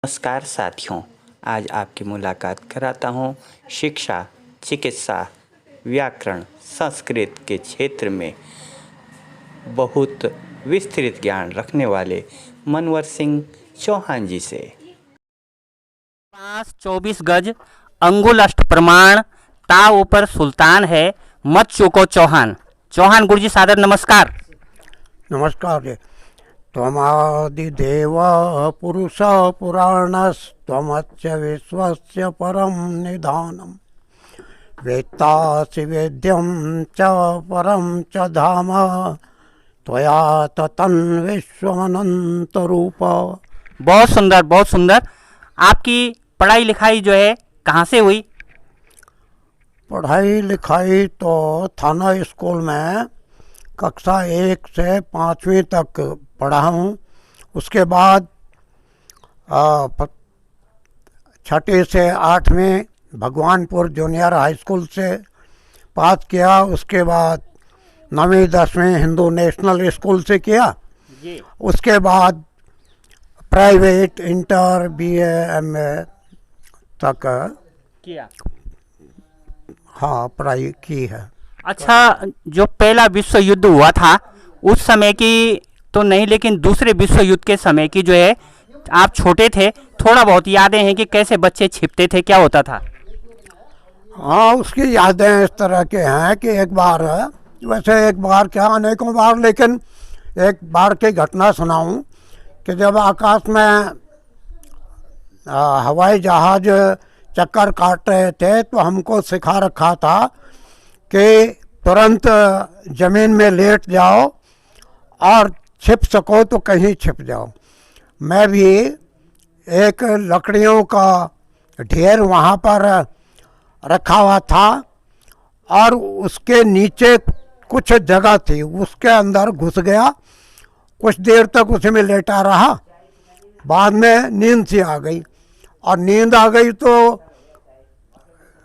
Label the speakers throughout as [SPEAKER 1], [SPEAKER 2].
[SPEAKER 1] नमस्कार साथियों, आज आपकी मुलाकात कराता हूँ शिक्षा, चिकित्सा, व्याकरण, संस्कृत के क्षेत्र में बहुत विस्तृत ज्ञान रखने वाले मनवर सिंह चौहान जी से।
[SPEAKER 2] 24 गज अंगुल अष्ट प्रमाण ता ऊपर सुल्तान है मत चूको चौहान। चौहान गुरु जी सादर नमस्कार।
[SPEAKER 3] नमस्कार जी। त्वमादिदेव पुरुष पुराणस्त्वमच्च विश्वस्य परम निधानम् वेत्तासि वेद्यं च परम च धाम त्वया ततं विश्वमनंत रूप।
[SPEAKER 2] बहुत सुंदर, बहुत सुंदर। आपकी पढ़ाई लिखाई जो है कहाँ से हुई?
[SPEAKER 3] पढ़ाई लिखाई तो थाना स्कूल में कक्षा 1 से 5वीं तक पढ़ा हूँ। उसके बाद 6ठी से 8वीं भगवानपुर जूनियर हाई स्कूल से पास किया। उसके बाद 9वीं 10वीं हिंदू नेशनल स्कूल से किया। उसके बाद प्राइवेट इंटर BA MA तक
[SPEAKER 2] किया।
[SPEAKER 3] हाँ, पढ़ाई की है।
[SPEAKER 2] अच्छा, जो पहला विश्व युद्ध हुआ था उस समय की तो नहीं, लेकिन दूसरे विश्व युद्ध के समय की जो है, आप छोटे थे, थोड़ा बहुत यादें हैं कि कैसे बच्चे छिपते थे, क्या होता था?
[SPEAKER 3] हाँ, उसकी यादें इस तरह के हैं कि एक बार, वैसे एक बार क्या अनेकों बार, लेकिन एक बार की घटना सुनाऊं कि जब आकाश में हवाई जहाज चक्कर काट रहे थे तो हमको सिखा रखा था कि तुरंत ज़मीन में लेट जाओ और छिप सको तो कहीं छिप जाओ। मैं भी एक लकड़ियों का ढेर वहाँ पर रखा हुआ था और उसके नीचे कुछ जगह थी, उसके अंदर घुस गया। कुछ देर तक उसी में लेटा रहा। बाद में नींद सी आ गई, और नींद आ गई तो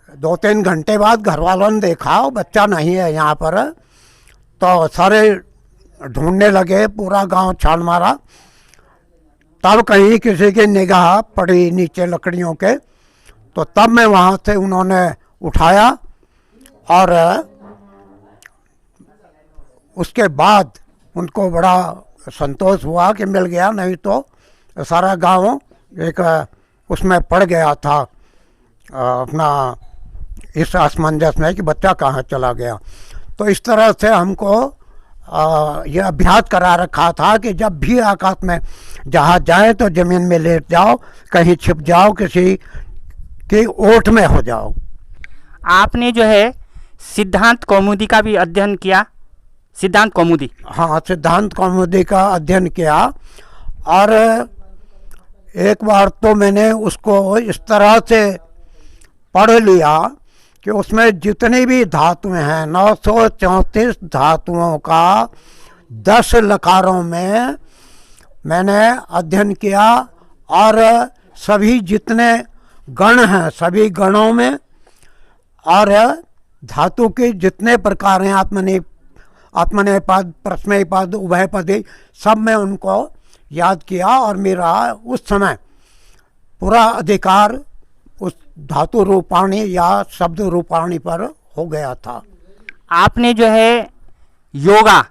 [SPEAKER 3] 2-3 घंटे बाद घर वालों ने देखा बच्चा नहीं है यहाँ पर, तो सारे ढूंढने लगे, पूरा गांव छान मारा। तब कहीं किसी की निगाह पड़ी नीचे लकड़ियों के, तो तब मैं वहाँ से उन्होंने उठाया और उसके बाद उनको बड़ा संतोष हुआ कि मिल गया, नहीं तो सारा गांव एक उसमें पड़ गया था अपना इस असमंजस में कि बच्चा कहाँ चला गया। तो इस तरह से हमको ये अभ्यास करा रखा था कि जब भी आकाश में जहाज जाए तो ज़मीन में लेट जाओ, कहीं छिप जाओ, किसी की ओट में हो जाओ।
[SPEAKER 2] आपने जो है सिद्धांत कौमुदी का भी अध्ययन किया? सिद्धांत कौमुदी?
[SPEAKER 3] हाँ, सिद्धांत कौमुदी का अध्ययन किया। और एक बार तो मैंने उसको इस तरह से पढ़ लिया कि उसमें जितनी भी धातुएं हैं, 934 धातुओं का 10 लकारों में मैंने अध्ययन किया। और सभी जितने गण हैं, सभी गणों में, और धातु के जितने प्रकार हैं, आत्मनेपद, प्रश्नपद, उभयपदी, सब में उनको याद किया। और मेरा उस समय पूरा अधिकार उस धातु रूपाणी या शब्द रूपाणी पर हो गया था।
[SPEAKER 2] आपने जो है योगा,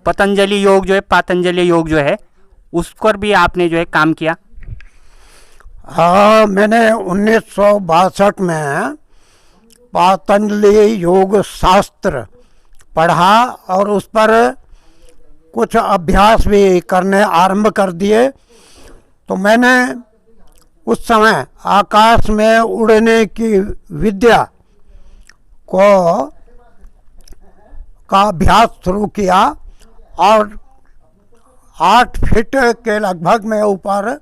[SPEAKER 2] पतंजलि योग जो है, पातंजलि योग जो है, उस पर भी आपने जो है काम किया?
[SPEAKER 3] हाँ, मैंने 1962 में पातंजलि योग शास्त्र पढ़ा और उस पर कुछ अभ्यास भी करने आरंभ कर दिए। तो मैंने उस समय आकाश में उड़ने की विद्या का अभ्यास शुरू किया और 8 फीट के लगभग मैं ऊपर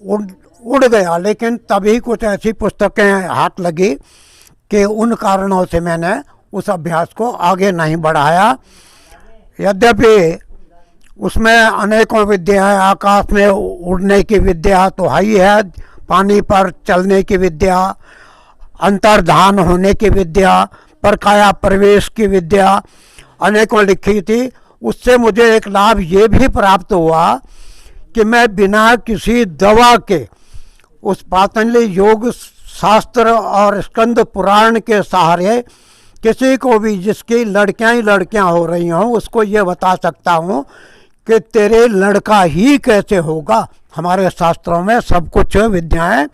[SPEAKER 3] उड़ गया। लेकिन तभी कुछ ऐसी पुस्तकें हाथ लगी कि उन कारणों से मैंने उस अभ्यास को आगे नहीं बढ़ाया। यद्यपि उसमें अनेकों विद्याएं, आकाश में उड़ने की विद्या तो है ही है, पानी पर चलने की विद्या, अंतर्धान होने की विद्या, परकाया प्रवेश की विद्या, अनेकों लिखी थी। उससे मुझे एक लाभ ये भी प्राप्त हुआ कि मैं बिना किसी दवा के उस पातंजलि योग शास्त्र और स्कंद पुराण के सहारे किसी को भी जिसकी लड़कियां ही लड़कियां हो रही हों उसको ये बता सकता हूँ कि तेरे लड़का ही कैसे होगा। हमारे शास्त्रों में सब कुछ विद्याएं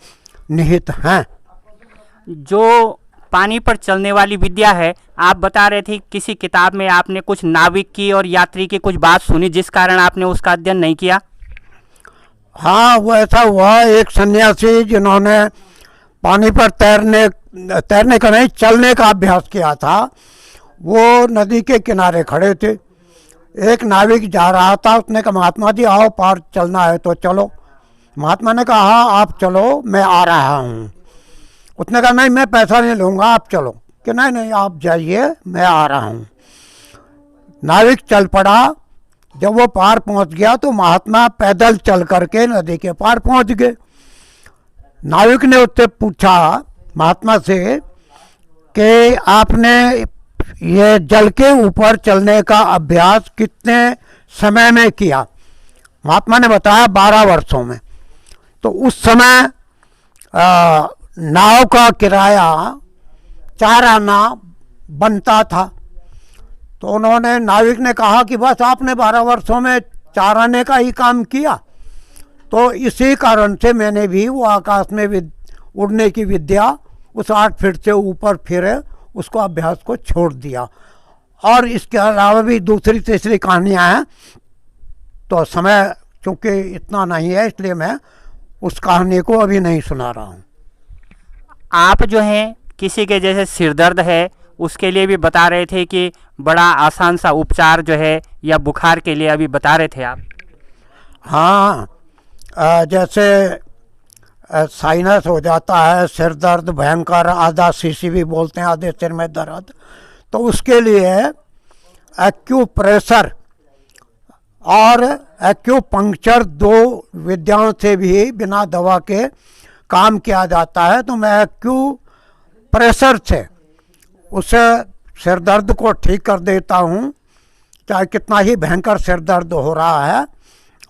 [SPEAKER 3] निहित हैं।
[SPEAKER 2] जो पानी पर चलने वाली विद्या है, आप बता रहे थे किसी किताब में आपने कुछ नाविक की और यात्री की कुछ बात सुनी जिस कारण आपने उसका अध्ययन नहीं किया।
[SPEAKER 3] हाँ, वो ऐसा हुआ, एक सन्यासी जिन्होंने पानी पर तैरने का नहीं चलने का अभ्यास किया था, वो नदी के किनारे खड़े थे। एक नाविक जा रहा था, उसने कहा महात्मा जी आओ पार चलना है तो चलो। महात्मा ने कहा हाँ आप चलो, मैं आ रहा हूँ। उसने कहा नहीं मैं पैसा नहीं लूँगा, आप चलो। कि नहीं नहीं आप जाइए, मैं आ रहा हूँ। नाविक चल पड़ा। जब वो पार पहुँच गया तो महात्मा पैदल चल करके नदी के पार पहुँच गए। नाविक ने उससे पूछा महात्मा से कि आपने ये जल के ऊपर चलने का अभ्यास कितने समय में किया। महात्मा ने बताया 12 वर्षों में। तो उस समय नाव का किराया 4 आना बनता था। तो उन्होंने नाविक ने कहा कि बस आपने 12 वर्षों में 4 आने का ही काम किया। तो इसी कारण से मैंने भी वो आकाश में उड़ने की विद्या उस 8 फीट से ऊपर फिरे उसको अभ्यास को छोड़ दिया। और इसके अलावा भी दूसरी तीसरी कहानियाँ हैं, तो समय चूँकि इतना नहीं है इसलिए मैं उस कहानी को अभी नहीं सुना रहा हूँ।
[SPEAKER 2] आप जो हैं किसी के जैसे सिर दर्द है उसके लिए भी बता रहे थे कि बड़ा आसान सा उपचार जो है, या बुखार के लिए अभी बता रहे थे आप।
[SPEAKER 3] हाँ, जैसे साइनस हो जाता है, सिर दर्द भयंकर, आधा सीसी भी बोलते हैं, आधे सिर में दर्द, तो उसके लिए एक्यूप्रेशर और एक्यूपंक्चर 2 विद्याओं से भी बिना दवा के काम किया जाता है। तो मैं एक्यूप्रेशर से उस सिर दर्द को ठीक कर देता हूँ, चाहे कितना ही भयंकर सिर दर्द हो रहा है।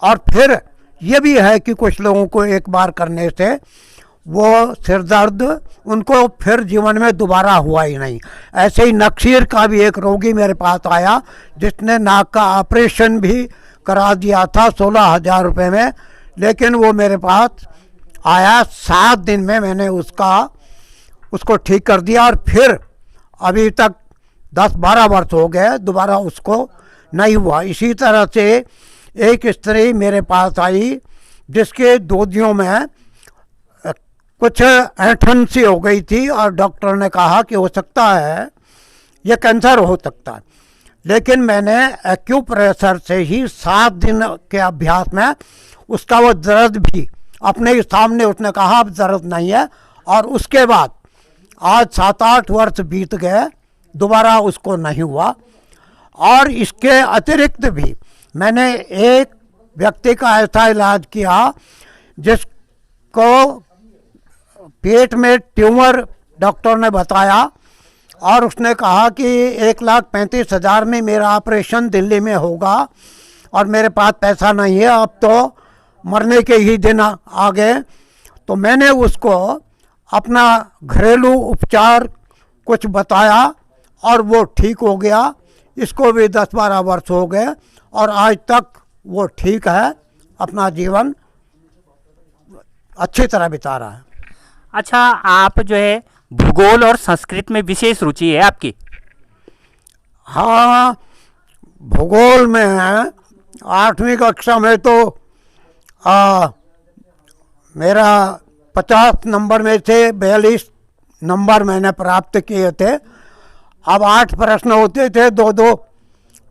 [SPEAKER 3] और फिर ये भी है कि कुछ लोगों को एक बार करने से वो सिर दर्द उनको फिर जीवन में दोबारा हुआ ही नहीं। ऐसे ही नक्सीर का भी एक रोगी मेरे पास आया जिसने नाक का ऑपरेशन भी करा दिया था 16,000 रुपये में, लेकिन वो मेरे पास आया 7 दिन में मैंने उसको ठीक कर दिया। और फिर अभी तक 10-12 वर्ष हो गए, दोबारा उसको नहीं हुआ। इसी तरह से एक स्त्री मेरे पास आई जिसके दूधियों में कुछ ऐंठन सी हो गई थी और डॉक्टर ने कहा कि हो सकता है ये कैंसर हो सकता है। लेकिन मैंने एक्यूप्रेशर से ही 7 दिन के अभ्यास में उसका वो दर्द भी अपने ही सामने, उसने कहा अब दर्द नहीं है। और उसके बाद आज 7-8 वर्ष बीत गए, दोबारा उसको नहीं हुआ। और इसके अतिरिक्त भी मैंने एक व्यक्ति का ऐसा इलाज किया जिसको पेट में ट्यूमर डॉक्टर ने बताया और उसने कहा कि 1,35,000 में मेरा ऑपरेशन दिल्ली में होगा और मेरे पास पैसा नहीं है, अब तो मरने के ही दिन आ गए। तो मैंने उसको अपना घरेलू उपचार कुछ बताया और वो ठीक हो गया। इसको भी 10-12 वर्ष हो गए और आज तक वो ठीक है, अपना जीवन अच्छी तरह बिता रहा है।
[SPEAKER 2] अच्छा, आप जो है भूगोल और संस्कृत में विशेष रुचि है आपकी।
[SPEAKER 3] हाँ, भूगोल में 8वीं कक्षा में तो मेरा 50 नंबर में से 42 नंबर मैंने प्राप्त किए थे। अब 8 प्रश्न होते थे, 2-2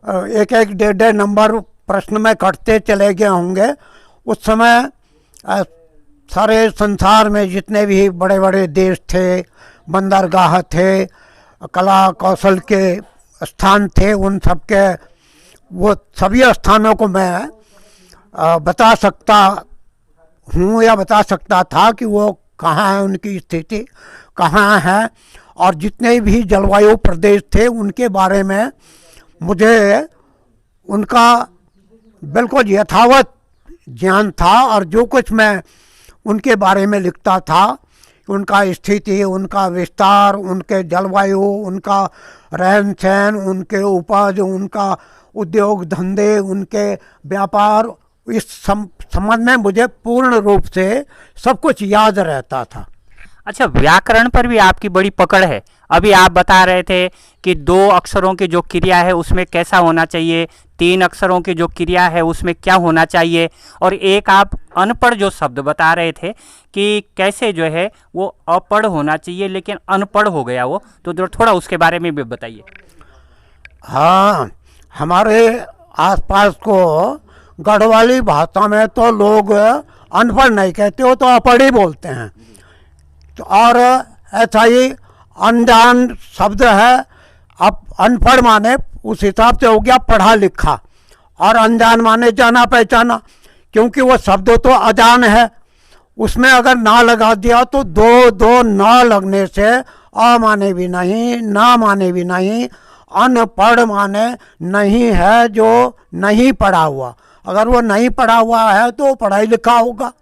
[SPEAKER 3] 1-1 1.5 नंबर प्रश्न में कटते चले गए होंगे। उस समय सारे संसार में जितने भी बड़े बड़े देश थे, बंदरगाह थे, कला कौशल के स्थान थे, उन सब के वो सभी स्थानों को मैं बता सकता हूँ या बता सकता था कि वो कहाँ है, उनकी स्थिति कहाँ है। और जितने भी जलवायु प्रदेश थे उनके बारे में मुझे उनका बिल्कुल यथावत ज्ञान था, और जो कुछ मैं उनके बारे में लिखता था, उनका स्थिति, उनका विस्तार, उनके जलवायु, उनका रहन सहन, उनके उपज, उनका उद्योग धंधे, उनके व्यापार, इस संबंध में मुझे पूर्ण रूप से सब कुछ याद रहता था।
[SPEAKER 2] अच्छा, व्याकरण पर भी आपकी बड़ी पकड़ है। अभी आप बता रहे थे कि 2 अक्षरों की जो क्रिया है उसमें कैसा होना चाहिए, 3 अक्षरों की जो क्रिया है उसमें क्या होना चाहिए, और एक आप अनपढ़ जो शब्द बता रहे थे कि कैसे जो है वो अपढ़ होना चाहिए लेकिन अनपढ़ हो गया वो, तो थोड़ा उसके बारे में भी बताइए।
[SPEAKER 3] हाँ, हमारे आसपास को गढ़वाली भाषा में तो लोग अनपढ़ नहीं कहते, हो तो अपढ़ ही बोलते हैं। तो और ऐसा ही अनजान शब्द है। अब अनपढ़ माने उस हिसाब से हो गया पढ़ा लिखा, और अनजान माने जाना पहचाना, क्योंकि वो शब्द तो अजान है, उसमें अगर ना लगा दिया तो दो दो ना लगने से अ माने भी नहीं, ना माने भी नहीं, अनपढ़ माने नहीं है जो नहीं पढ़ा हुआ। अगर वो नहीं पढ़ा हुआ है तो पढ़ाई लिखा होगा।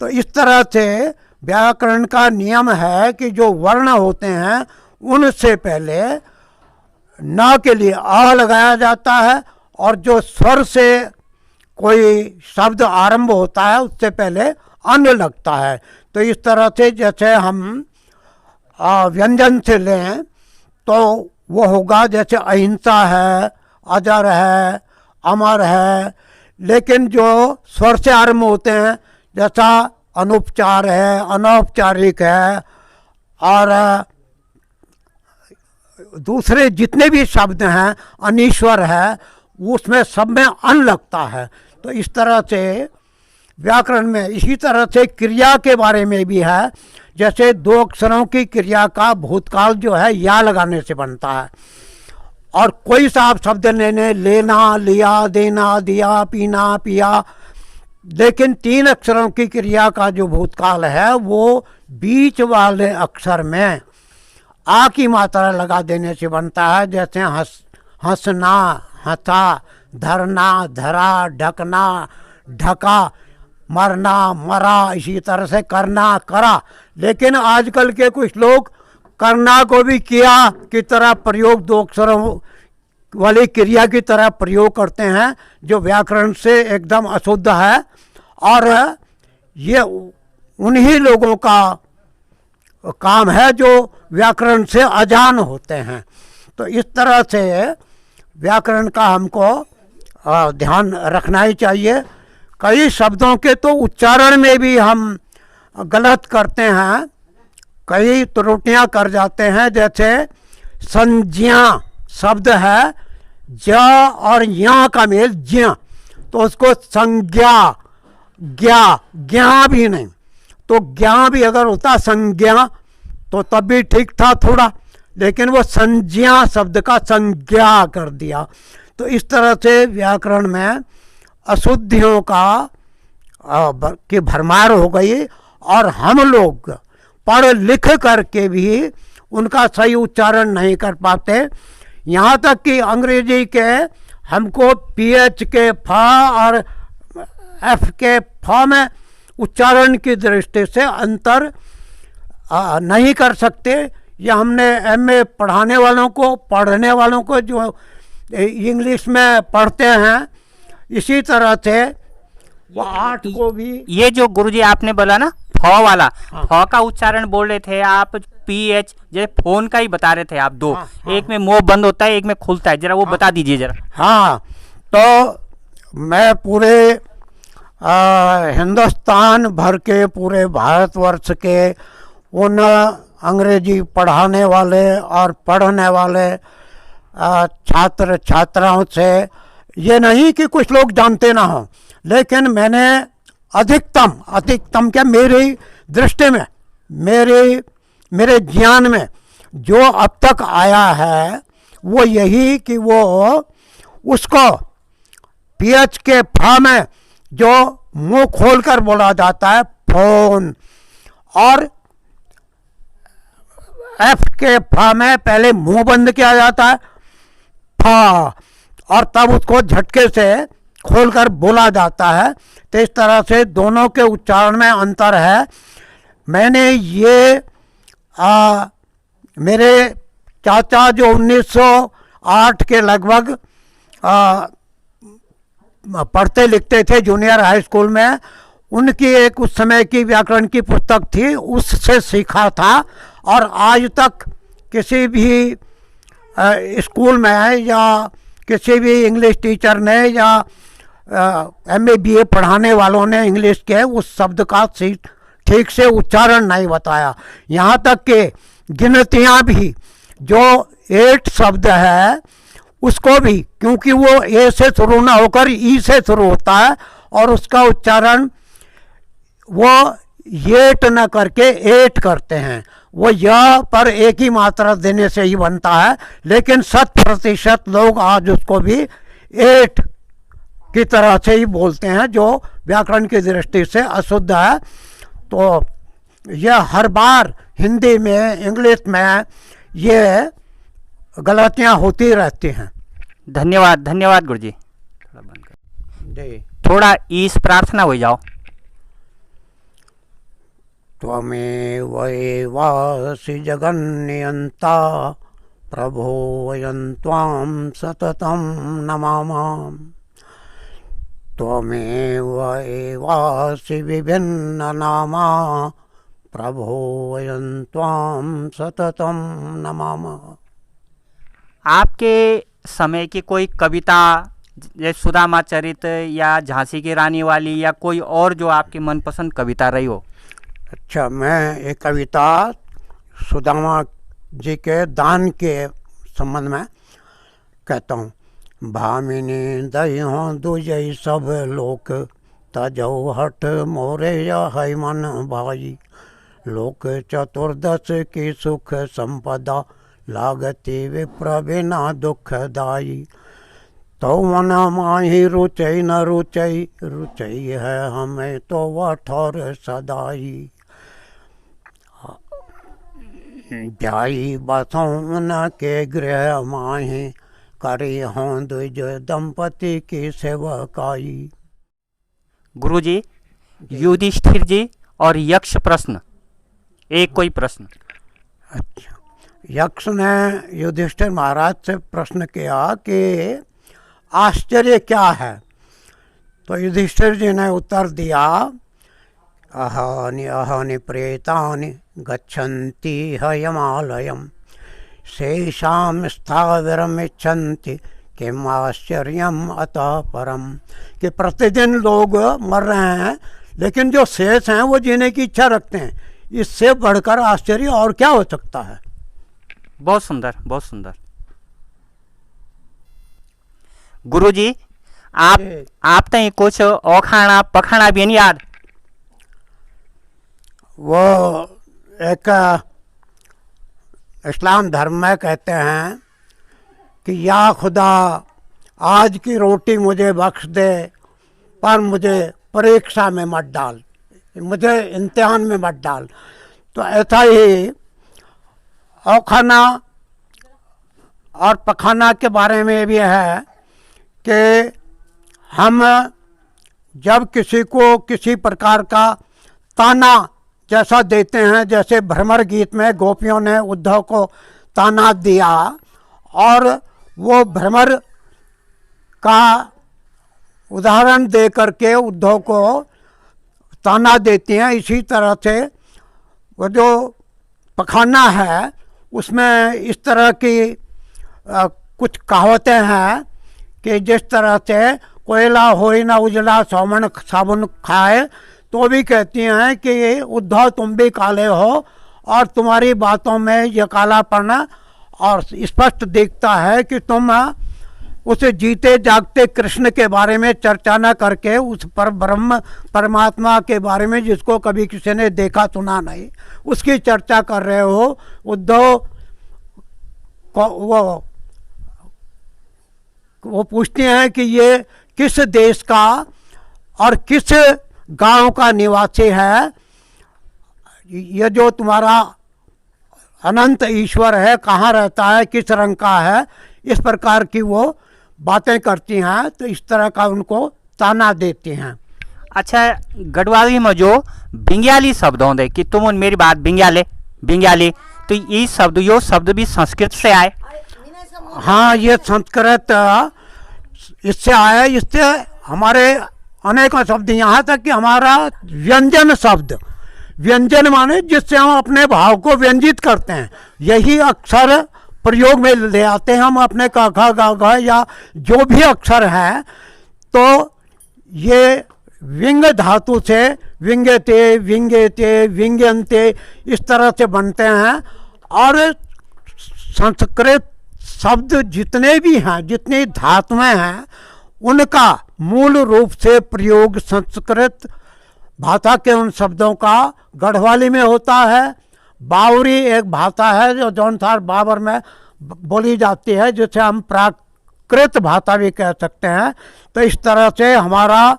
[SPEAKER 3] तो इस तरह से व्याकरण का नियम है कि जो वर्ण होते हैं उनसे पहले न के लिए आ लगाया जाता है, और जो स्वर से कोई शब्द आरंभ होता है उससे पहले अन लगता है। तो इस तरह से जैसे हम व्यंजन से लें तो वो होगा जैसे अहिंसा है, अजर है, अमर है, लेकिन जो स्वर से आरंभ होते हैं जैसा अनुपचार है, अनौपचारिक है, और दूसरे जितने भी शब्द हैं, अनीश्वर है, उसमें सब में अन लगता है। तो इस तरह से व्याकरण में इसी तरह से क्रिया के बारे में भी है। जैसे 2 अक्षरों की क्रिया का भूतकाल जो है या लगाने से बनता है, और कोई सा आप शब्द लेने, लेना, लिया, देना, दिया, पीना, पिया, लेकिन 3 अक्षरों की क्रिया का जो भूतकाल है वो बीच वाले अक्षर में आ की मात्रा लगा देने से बनता है। जैसे हंसना, हंसा, धरना, धरा, ढकना, ढका, मरना, मरा, इसी तरह से करना, करा। लेकिन आजकल के कुछ लोग करना को भी किया की तरह प्रयोग 2 अक्षरों वाली क्रिया की तरह प्रयोग करते हैं, जो व्याकरण से एकदम अशुद्ध है, और ये उन्हीं लोगों का काम है जो व्याकरण से अजान होते हैं। तो इस तरह से व्याकरण का हमको ध्यान रखना ही चाहिए। कई शब्दों के तो उच्चारण में भी हम गलत करते हैं, कई त्रुटियां कर जाते हैं। जैसे संज्ञा शब्द है, ज और या का मेल ज्ञ, तो उसको संज्ञा, ज्ञा, ज्ञा भी नहीं, तो ज्ञा भी अगर होता संज्ञा तो तब भी ठीक था थोड़ा, लेकिन वो संज्ञा शब्द का संज्ञा कर दिया। तो इस तरह से व्याकरण में अशुद्धियों का की भरमार हो गई, और हम लोग पढ़ लिख करके भी उनका सही उच्चारण नहीं कर पाते। यहाँ तक कि अंग्रेजी के हमको पीएच के फ और एफ के फ में उच्चारण की दृष्टि से अंतर नहीं कर सकते। यह हमने एमए पढ़ाने वालों को, पढ़ने वालों को जो इंग्लिश में पढ़ते हैं, इसी तरह से वो 8 को भी।
[SPEAKER 2] ये जो गुरुजी आपने बोला ना फ वाला, हाँ। फ का उच्चारण बोल रहे थे आप, पीएच जैसे फोन का ही बता रहे थे आप 2, हाँ, हाँ। एक में मुंह बंद होता है, एक में खुलता है, जरा वो हाँ। बता दीजिए जरा।
[SPEAKER 3] हाँ, तो मैं पूरे हिंदुस्तान भर के, पूरे भारतवर्ष के उन अंग्रेजी पढ़ाने वाले और पढ़ने वाले छात्र छात्राओं से, ये नहीं कि कुछ लोग जानते ना हो, लेकिन मैंने अधिकतम क्या मेरी दृष्टि में, मेरे ज्ञान में जो अब तक आया है वो यही कि वो उसको पीएच के फा में जो मुंह खोलकर बोला जाता है फोन, और एफ के फा में पहले मुंह बंद किया जाता है फा, और तब उसको झटके से खोलकर बोला जाता है। तो इस तरह से दोनों के उच्चारण में अंतर है। मैंने ये मेरे चाचा जो 1908 के लगभग पढ़ते लिखते थे जूनियर हाई स्कूल में, उनकी एक उस समय की व्याकरण की पुस्तक थी, उससे सीखा था। और आज तक किसी भी स्कूल में या किसी भी इंग्लिश टीचर ने या MA BA पढ़ाने वालों ने इंग्लिश के उस शब्द का ठीक से उच्चारण नहीं बताया। यहाँ तक कि गिनतियाँ भी जो 8 शब्द है उसको भी, क्योंकि वो A से शुरू ना होकर E से शुरू होता है और उसका उच्चारण वो येट न करके एट करते हैं, वो यह पर एक ही मात्रा देने से ही बनता है। लेकिन 100% लोग आज उसको भी एट की तरह से ही बोलते हैं, जो व्याकरण की दृष्टि से अशुद्ध है। तो यह हर बार हिंदी में, इंग्लिश में ये गलतियां होती रहती हैं।
[SPEAKER 2] धन्यवाद, धन्यवाद गुरुजी। थोड़ा बंद कर जी, थोड़ा ईश प्रार्थना हो जाओ।
[SPEAKER 3] त्वमेव एवासि जगन्नियन्ता प्रभो वयं त्वां सततं नमामः। त्वमेव एवासि विभिन्ननामा प्रभो वयं त्वां सततं नमामः।
[SPEAKER 2] आपके समय की कोई कविता, जैसे सुदामा चरित या झांसी की रानी वाली, या कोई और जो आपकी मनपसंद कविता रही हो?
[SPEAKER 3] अच्छा, मैं एक कविता सुदामा जी के दान के संबंध में कहता हूँ। भामिनी दह्यों दुजई सब लोक तजौ हठ मोरे है मन भाई। लोक चतुर्दश की सुख संपदा लागती विप्र बिना दुखदाई। तो मन माही रुचई न रुचई, रुचई है हमें तो वह ठौर सदाई। जाई बसों न के गृह माही, करी हों द्विज दंपति की सेवकाई।
[SPEAKER 2] गुरुजी, युधिष्ठिर जी और यक्ष प्रश्न, एक कोई प्रश्न।
[SPEAKER 3] अच्छा, यक्ष ने युधिष्ठिर महाराज से प्रश्न किया कि आश्चर्य क्या है? तो युधिष्ठिर जी ने उत्तर दिया, अहानि अहानि प्रेतानि गच्छन्ति हयमालयम्, शेषां स्थावरमिच्छन्ति किम आश्चर्यम अतः परम। कि प्रतिदिन लोग मर रहे हैं, लेकिन जो शेष हैं वो जीने की इच्छा रखते हैं। इससे बढ़कर आश्चर्य और क्या हो सकता है?
[SPEAKER 2] बहुत सुंदर, बहुत सुंदर। गुरुजी, आप तई कुछ औखाणा पखाणा भी नहीं याद?
[SPEAKER 3] वो एक इस्लाम धर्म में कहते हैं कि या खुदा आज की रोटी मुझे बख्श दे, पर मुझे परीक्षा में मत डाल, मुझे इम्तिहान में मत डाल। तो ऐसा ही औखाना और पखाना के बारे में भी है कि हम जब किसी को किसी प्रकार का ताना जैसा देते हैं, जैसे भ्रमर गीत में गोपियों ने उद्धव को ताना दिया और वो भ्रमर का उदाहरण दे करके उद्धव को ताना देती हैं, इसी तरह से वो जो पखाना है उसमें इस तरह की कुछ कहावतें हैं कि जिस तरह से कोयला होई ना उजला सौमन साबुन खाए, तो भी कहती हैं कि उद्धव तुम भी काले हो और तुम्हारी बातों में ये कालापन और स्पष्ट दिखता है कि तुम उस जीते जागते कृष्ण के बारे में चर्चा न करके उस पर ब्रह्म परमात्मा के बारे में जिसको कभी किसी ने देखा सुना नहीं, उसकी चर्चा कर रहे हो। उद्धव को वो पूछते हैं कि ये किस देश का और किस गांव का निवासी है, ये जो तुम्हारा अनंत ईश्वर है कहाँ रहता है, किस रंग का है, इस प्रकार की वो बातें करती हैं तो इस तरह का उनको ताना देती हैं।
[SPEAKER 2] अच्छा, गढ़वाली में जो बिंग्याली शब्द होंगे कि तुम मेरी बात बिंग्याली, तो ये शब्द भी संस्कृत से आए?
[SPEAKER 3] हाँ, ये संस्कृत इससे आया। इससे हमारे अनेकों शब्द, यहाँ तक कि हमारा व्यंजन माने जिससे हम अपने भाव को व्यंजित करते हैं, यही अक्षर प्रयोग में ले आते हैं हम अपने क ख ग घ या जो भी अक्षर है। तो ये विंग धातु से विंगते, विंगेते, विंगयन्ते इस तरह से बनते हैं। और संस्कृत शब्द जितने भी हैं, जितनी धातुएं हैं, उनका मूल रूप से प्रयोग संस्कृत भाषा के उन शब्दों का गढ़वाली में होता है। बावरी एक भाषा है जो जौनसार बाबर में बोली जाती है, जिसे हम प्राकृत भाषा भी कह सकते हैं। तो इस तरह से हमारा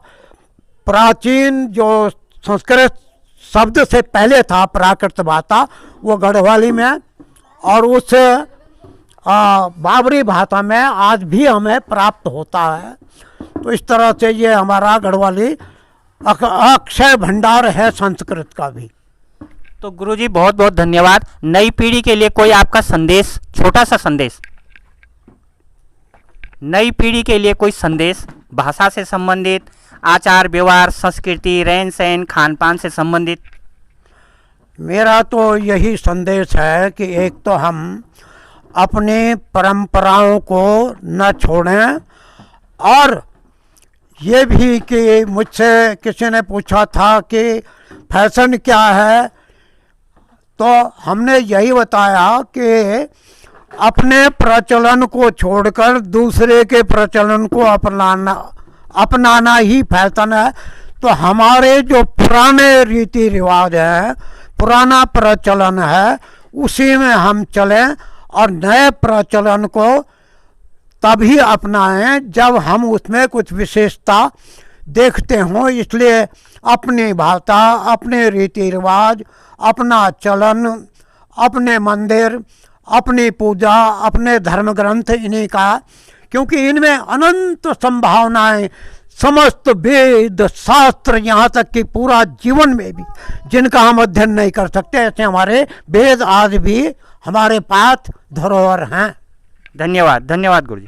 [SPEAKER 3] प्राचीन जो संस्कृत शब्द से पहले था प्राकृत भाषा, वो गढ़वाली में, और उस बाबरी भाषा में आज भी हमें प्राप्त होता है। तो इस तरह से ये हमारा गढ़वाली अक्षय भंडार है संस्कृत का भी।
[SPEAKER 2] तो गुरुजी बहुत बहुत धन्यवाद। नई पीढ़ी के लिए कोई आपका संदेश, छोटा सा संदेश, नई पीढ़ी के लिए कोई संदेश, भाषा से संबंधित, आचार व्यवहार, संस्कृति, रहन सहन, खान पान से संबंधित?
[SPEAKER 3] मेरा तो यही संदेश है कि एक तो हम अपनी परंपराओं को न छोड़ें, और ये भी कि मुझसे किसी ने पूछा था कि फैशन क्या है, तो हमने यही बताया कि अपने प्रचलन को छोड़कर दूसरे के प्रचलन को अपनाना ही फैशन है। तो हमारे जो पुराने रीति रिवाज हैं, पुराना प्रचलन है, उसी में हम चलें और नए प्रचलन को तभी अपनाएं जब हम उसमें कुछ विशेषता देखते हों। इसलिए अपनी भाषा, अपने रीति रिवाज, अपना चलन, अपने मंदिर, अपनी पूजा, अपने धर्म ग्रंथ, इन्हीं का, क्योंकि इनमें अनंत संभावनाएं, समस्त वेद शास्त्र, यहाँ तक कि पूरा जीवन में भी जिनका हम अध्ययन नहीं कर सकते, ऐसे हमारे वेद आज भी हमारे पास धरोहर हैं।
[SPEAKER 2] धन्यवाद, धन्यवाद गुरुजी।